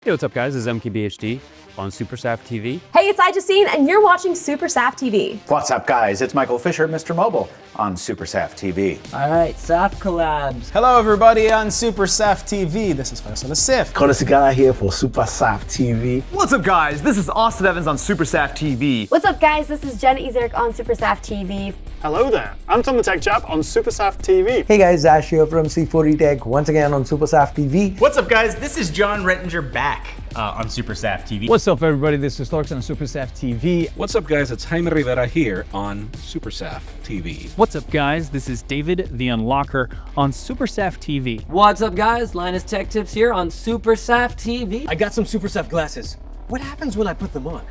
Hey, what's up guys? This is MKBHD on SuperSaf TV. Hey, it's Justine, and you're watching SuperSaf TV. What's up guys? It's Michael Fisher, Mr. Mobile on SuperSaf TV. Alright, Saf Collabs. Hello everybody on SuperSaf TV. This is Faisal Al Saif. Konosigara here for SuperSaf TV. What's up guys? This is Austin Evans on SuperSaf TV. What's up guys? This is Justine Ezarik on SuperSaf TV. Hello there, I'm Tom the Tech Chap on SuperSaf TV. Hey guys, Ash here from C40 Tech once again on SuperSaf TV. What's up guys? This is Jon Rettinger back on SuperSaf TV. What's up everybody? This is Torx on SuperSaf TV. What's up guys? It's Jaime Rivera here on SuperSaf TV. What's up guys? This is David the Unlocker on SuperSaf TV. What's up guys? Linus Tech Tips here on SuperSaf TV. I got some SuperSaf glasses. What happens when I put them on?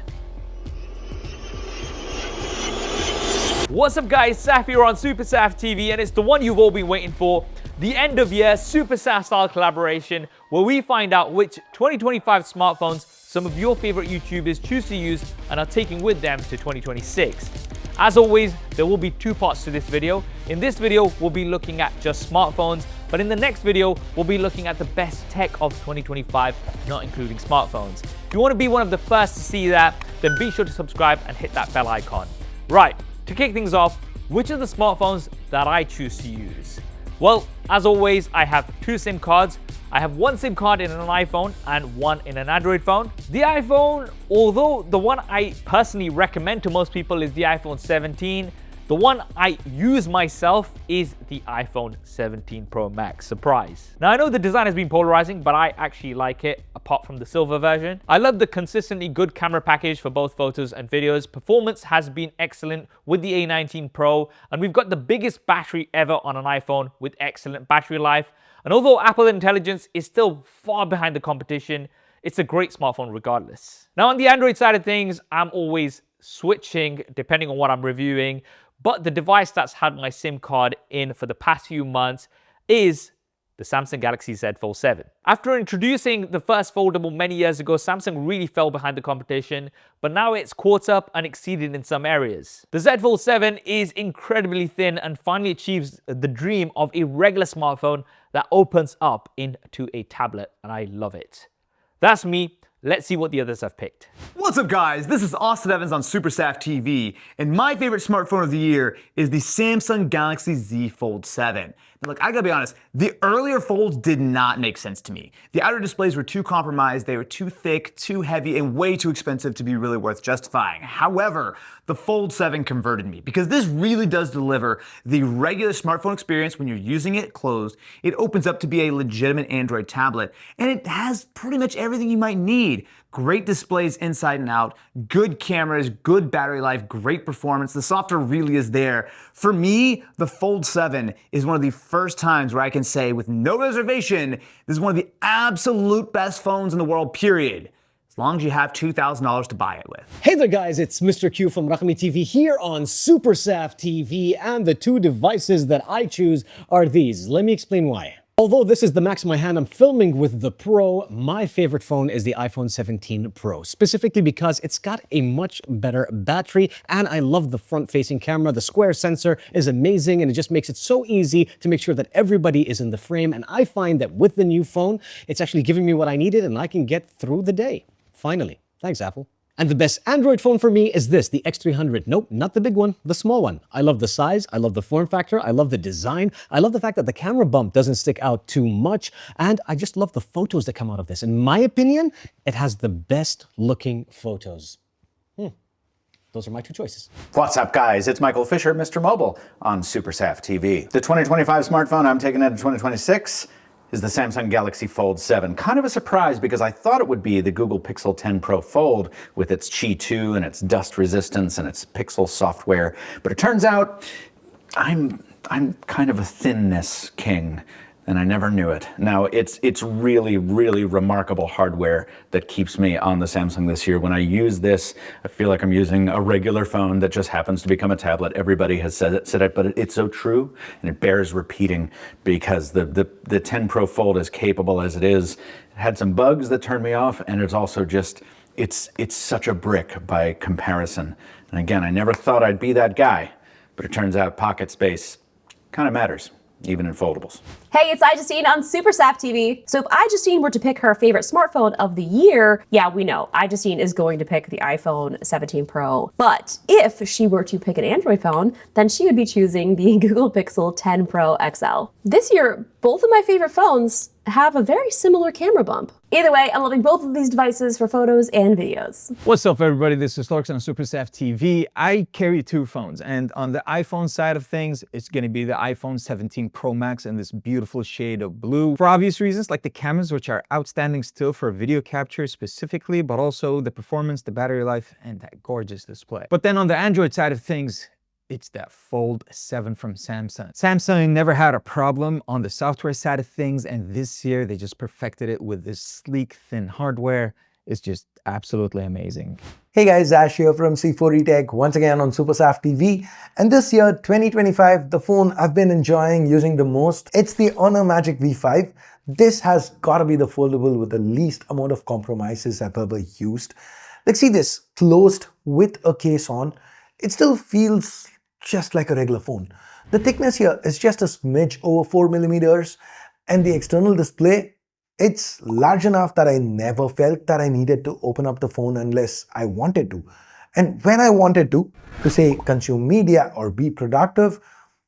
What's up guys, Saf here on SuperSaf TV, and it's the one you've all been waiting for, the end of year SuperSaf style collaboration, where we find out which 2025 smartphones some of your favorite YouTubers choose to use and are taking with them to 2026. As always, there will be two parts to this video. In this video, we'll be looking at just smartphones, but in the next video, we'll be looking at the best tech of 2025, not including smartphones. If you want to be one of the first to see that, then be sure to subscribe and hit that bell icon. Right. To kick things off, which are the smartphones that I choose to use? Well, as always, I have two SIM cards. I have one SIM card in an iPhone and one in an Android phone. The iPhone, although the one I personally recommend to most people is the iPhone 17, the one I use myself is the iPhone 17 Pro Max. Surprise. Now I know the design has been polarizing, but I actually like it apart from the silver version. I love the consistently good camera package for both photos and videos. Performance has bbeen excellent with the A19 Pro, and we've got the biggest battery ever on an iPhone with excellent battery life. And although Apple Intelligence is still far behind the competition, it's a great smartphone regardless. Now on the Android side of things, I'm always switching depending on what I'm reviewing. But the device that's had my SIM card in for the past few months is the Samsung Galaxy Z Fold 7. After introducing the first foldable many years ago, Samsung really fell behind the competition, but now it's caught up and exceeded in some areas. The Z Fold 7 is incredibly thin and finally achieves the dream of a regular smartphone that opens up into a tablet, and I love it. That's me. Let's see what the others have picked. What's up guys, this is Austin Evans on SuperSaf TV, and my favorite smartphone of the year is the Samsung Galaxy Z Fold 7. Now look, I gotta be honest, the earlier folds did not make sense to me. The outer displays were too compromised, they were too thick, too heavy, and way too expensive to be really worth justifying. However, the Fold 7 converted me because this really does deliver the regular smartphone experience when you're using it closed. It opens up to be a legitimate Android tablet, and it has pretty much everything you might need. Great displays inside and out, good cameras, good battery life, great performance. The software really is there. For me, the Fold 7 is one of the first times where I can say with no reservation, this is one of the absolute best phones in the world, period. As long as you have $2,000 to buy it with. Hey there guys, it's Mr. Q from Rakmi TV here on SuperSaf TV, and the two devices that I choose are these. Let me explain why. Although this is the Max in my hand, I'm filming with the Pro. My favorite phone is the iPhone 17 Pro, specifically because it's got a much better battery, and I love the front-facing camera. The square sensor is amazing, and it just makes it so easy to make sure that everybody is in the frame. And I find that with the new phone, it's actually giving me what I needed, and I can get through the day. Finally. Thanks, Apple. And the best Android phone for me is this, the X300. Nope, not the big one, the small one. I love the size, I love the form factor, I love the design, I love the fact that the camera bump doesn't stick out too much, and I just love the photos that come out of this. In my opinion, it has the best looking photos. Those are my two choices. What's up guys? It's Michael Fisher, Mr. Mobile on SuperSaf TV. The 2025 smartphone I'm taking out of 2026 is the Samsung Galaxy Fold 7. Kind of a surprise because I thought it would be the Google Pixel 10 Pro Fold with its Qi 2 and its dust resistance and its Pixel software. But it turns out I'm kind of a thinness king, and I never knew it. Now, it's really, really remarkable hardware that keeps me on the Samsung this year. When I use this, I feel like I'm using a regular phone that just happens to become a tablet. Everybody has said it, but it's so true, and it bears repeating because the 10 Pro Fold, as capable as it is, had some bugs that turned me off, and it's also just, it's such a brick by comparison. And again, I never thought I'd be that guy, but it turns out pocket space kind of matters, even in foldables. Hey, it's Justine on SuperSaf TV. So if Justine were to pick her favorite smartphone of the year, yeah, we know Justine is going to pick the iPhone 17 Pro. But if she were to pick an Android phone, then she would be choosing the Google Pixel 10 Pro XL. This year, both of my favorite phones have a very similar camera bump. Either way, I'm loving both of these devices for photos and videos. What's up, everybody? This is Storks on SuperSaf TV. I carry two phones, and on the iPhone side of things, it's going to be the iPhone 17 Pro Max in this beautiful shade of blue. For obvious reasons, like the cameras, which are outstanding still for video capture specifically, but also the performance, the battery life, and that gorgeous display. But then on the Android side of things, it's that Fold 7 from Samsung. Samsung never had a problem on the software side of things, and this year they just perfected it with this sleek, thin hardware. It's just absolutely amazing. Hey guys, Ash here from C4E Tech once again on SuperSaf TV. And this year, 2025, the phone I've been enjoying using the most, it's the Honor Magic V5. This has gotta be the foldable with the least amount of compromises I've ever used. Like, see this, closed with a case on, it still feels just like a regular phone. The thickness here is just a smidge over 4mm, and the external display, it's large enough that I never felt that I needed to open up the phone unless I wanted to. And when I wanted to say consume media or be productive,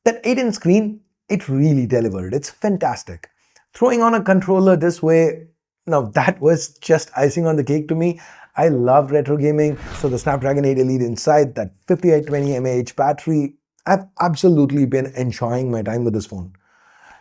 that 8-inch screen, it really delivered. It's fantastic. Throwing on a controller this way, now that was just icing on the cake to me. I love retro gaming, so the Snapdragon 8 Elite inside, that 5820 mAh battery, I've absolutely been enjoying my time with this phone.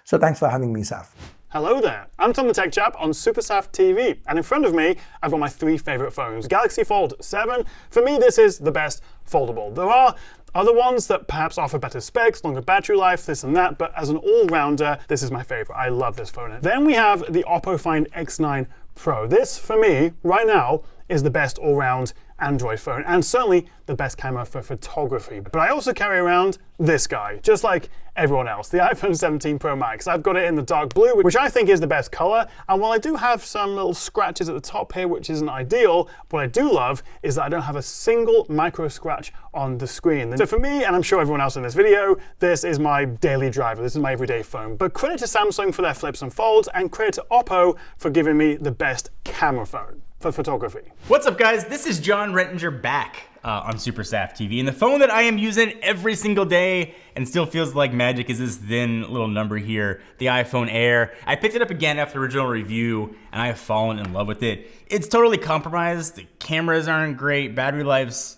So thanks for having me, Saf. Hello there, I'm Tom the Tech Chap on SuperSaf TV, and in front of me, I've got my three favorite phones. Galaxy Fold 7, for me this is the best foldable. There are other ones that perhaps offer better specs, longer battery life, this and that, but as an all-rounder, this is my favorite. I love this phone. Then we have the Oppo Find X9 Pro. This, for me, right now, is the best all-round Android phone, and certainly the best camera for photography. But I also carry around this guy, just like everyone else, the iPhone 17 Pro Max. I've got it in the dark blue, which I think is the best color, and while I do have some little scratches at the top here, which isn't ideal, what I do love is that I don't have a single micro scratch on the screen. So for me, and I'm sure everyone else in this video, this is my daily driver, this is my everyday phone. But credit to Samsung for their flips and folds, and credit to Oppo for giving me the best camera phone for photography. What's up, guys? This is Jon Rettinger back on SuperSaf TV, and the phone that I am using every single day and still feels like magic is this thin little number here, the iPhone Air. I picked it up again after the original review, and I have fallen in love with it. It's totally compromised. The cameras aren't great. Battery life's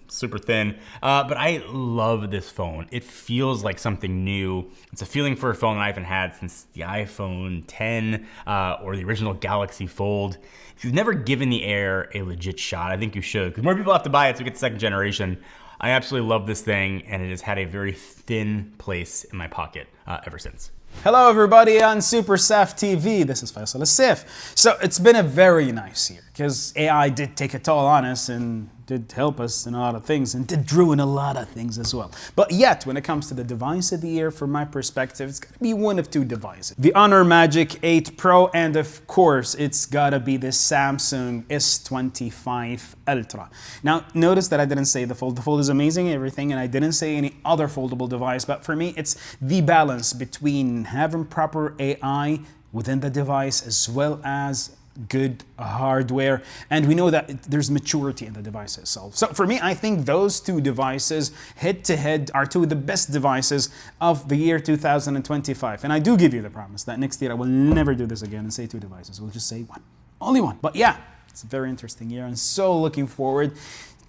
super thin, but I love this phone. It feels like something new. It's a feeling for a phone that I haven't had since the iPhone 10 or the original Galaxy Fold. If you've never given the Air a legit shot, I think you should, because more people have to buy it to get the second generation. I absolutely love this thing, and it has had a very thin place in my pocket ever since. Hello everybody on SuperSaf TV, this is Faisal Al Saif. So it's been a very nice year, because AI did take a toll on us and did help us in a lot of things and did ruin a lot of things as well. But yet, when it comes to the device of the year, from my perspective, it's gotta be one of two devices. The Honor Magic 8 Pro, and of course, it's gotta be the Samsung S25 Ultra. Now, notice that I didn't say the Fold. The Fold is amazing, everything, and I didn't say any other foldable device, but for me, it's the balance between having proper AI within the device as well as good hardware, and we know that there's maturity in the device itself. So for me, I think those two devices head to head are two of the best devices of the year 2025. And I do give you the promise that next year I will never do this again and say two devices. We'll just say one, only one. But yeah, it's a very interesting year, and so looking forward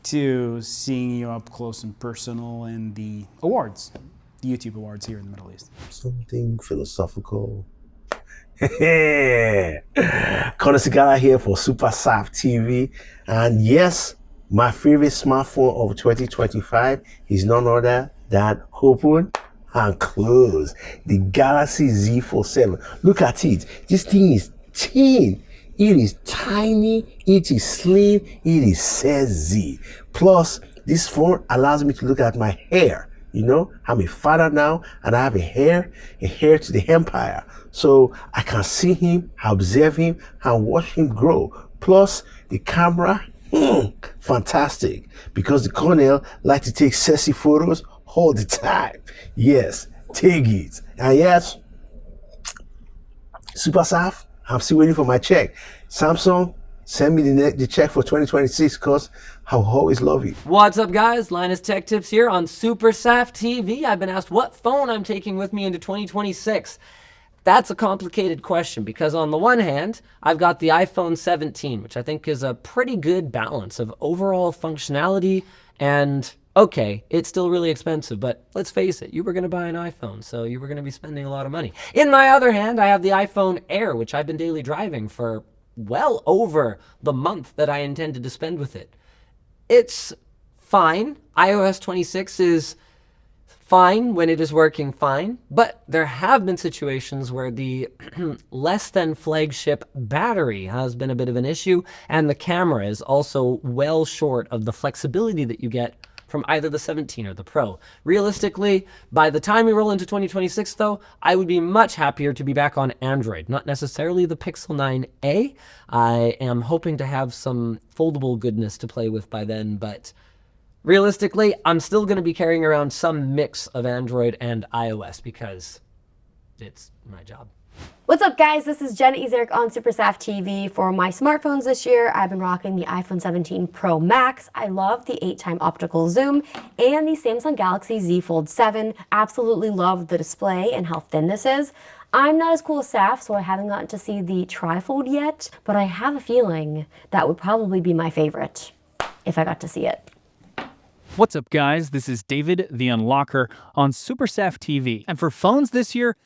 to seeing you up close and personal in the awards, the YouTube awards here in the Middle East. Something philosophical. Hey, Conor Sigala here for SuperSaf TV, and yes, my favorite smartphone of 2025 is none other than open and close, the Galaxy Z Fold 7. Look at it. This thing is thin, it is tiny, it is slim, it is sexy. Plus, this phone allows me to look at my hair. You know, I'm a father now, and I have a heir to the empire. So I can see him, observe him, and watch him grow. Plus, the camera, fantastic. Because the Colonel likes to take sexy photos all the time. Yes, take it. And yes, SuperSaf, I'm still waiting for my check. Samsung, send me the check for 2026 because I'll always love you. What's up, guys? Linus Tech Tips here on SuperSaf TV. I've been asked what phone I'm taking with me into 2026. That's a complicated question because on the one hand, I've got the iPhone 17, which I think is a pretty good balance of overall functionality and, okay, it's still really expensive, but let's face it, you were going to buy an iPhone, so you were going to be spending a lot of money. In my other hand, I have the iPhone Air, which I've been daily driving for well over the month that I intended to spend with it. It's fine. iOS 26 is fine when it is working fine, but there have been situations where the less than flagship battery has been a bit of an issue, and the camera is also well short of the flexibility that you get from either the 17 or the Pro. Realistically, by the time we roll into 2026 though, I would be much happier to be back on Android, not necessarily the Pixel 9a. I am hoping to have some foldable goodness to play with by then, but realistically, I'm still going to be carrying around some mix of Android and iOS because it's my job. What's up, guys? This is Justine Ezarik on SuperSaf TV. For my smartphones this year, I've been rocking the iPhone 17 Pro Max. I love the 8x optical zoom and the Samsung Galaxy Z Fold 7. Absolutely love the display and how thin this is. I'm not as cool as Saf, so I haven't gotten to see the trifold yet, but I have a feeling that would probably be my favorite if I got to see it. What's up, guys? This is David the Unlocker on SuperSaf TV. And for phones this year,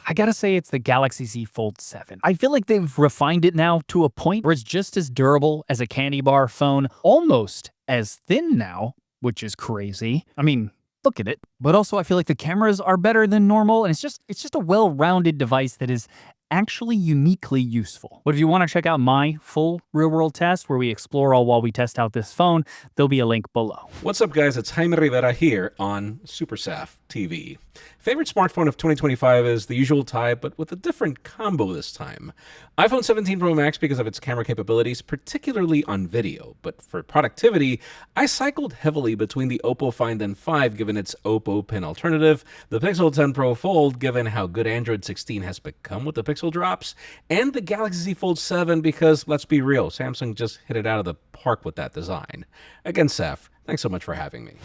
I gotta say it's the Galaxy Z Fold 7. I feel like they've refined it now to a point where it's just as durable as a candy bar phone, almost as thin now, which is crazy. I mean, look at it. But also I feel like the cameras are better than normal, and it's just a well-rounded device that is actually uniquely useful. But if you want to check out my full real-world test where we explore all while we test out this phone, there'll be a link below. What's up, guys? It's Jaime Rivera here on SuperSaf TV. Favorite smartphone of 2025 is the usual type, but with a different combo this time. iPhone 17 Pro Max because of its camera capabilities, particularly on video. But for productivity, I cycled heavily between the Oppo Find N5 given its Oppo Pin alternative, the Pixel 10 Pro Fold given how good Android 16 has become with the Pixel drops, and the Galaxy Z Fold 7 because, let's be real, Samsung just hit it out of the park with that design. Again, Saf, thanks so much for having me.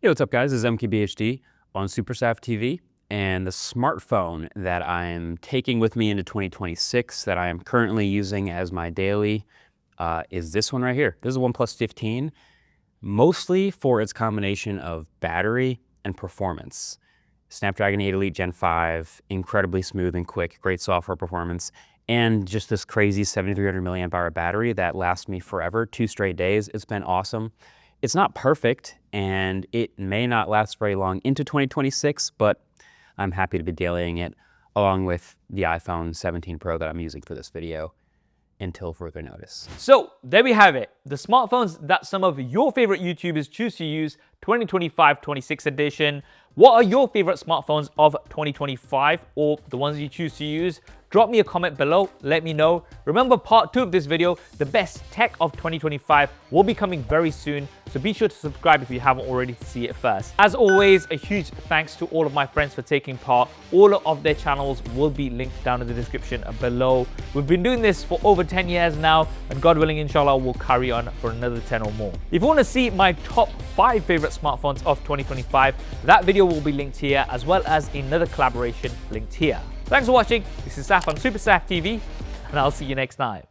Hey, what's up, guys? This is MKBHD on SuperSaf TV, and the smartphone that I'm taking with me into 2026 that I am currently using as my daily is this one right here. This is a OnePlus 15, mostly for its combination of battery and performance. Snapdragon 8 Elite Gen 5, incredibly smooth and quick, great software performance, and just this crazy 7,300 milliamp hour battery that lasts me forever, 2 straight days. It's been awesome. It's not perfect, and it may not last very long into 2026, but I'm happy to be dailying it along with the iPhone 17 Pro that I'm using for this video until further notice. So there we have it, the smartphones that some of your favorite YouTubers choose to use 2025-26 edition. What are your favorite smartphones of 2025 or the ones you choose to use? Drop me a comment below, let me know. Remember, part 2 of this video, the best tech of 2025, will be coming very soon, so be sure to subscribe if you haven't already to see it first. As always, a huge thanks to all of my friends for taking part. All of their channels will be linked down in the description below. We've been doing this for over 10 years now, and God willing, inshallah, we'll carry on for another 10 or more. If you want to see my top 5 favorite smartphones of 2025, that video will be linked here, as well as another collaboration linked here. Thanks for watching. This is Saf on SuperSaf TV, and I'll see you next time.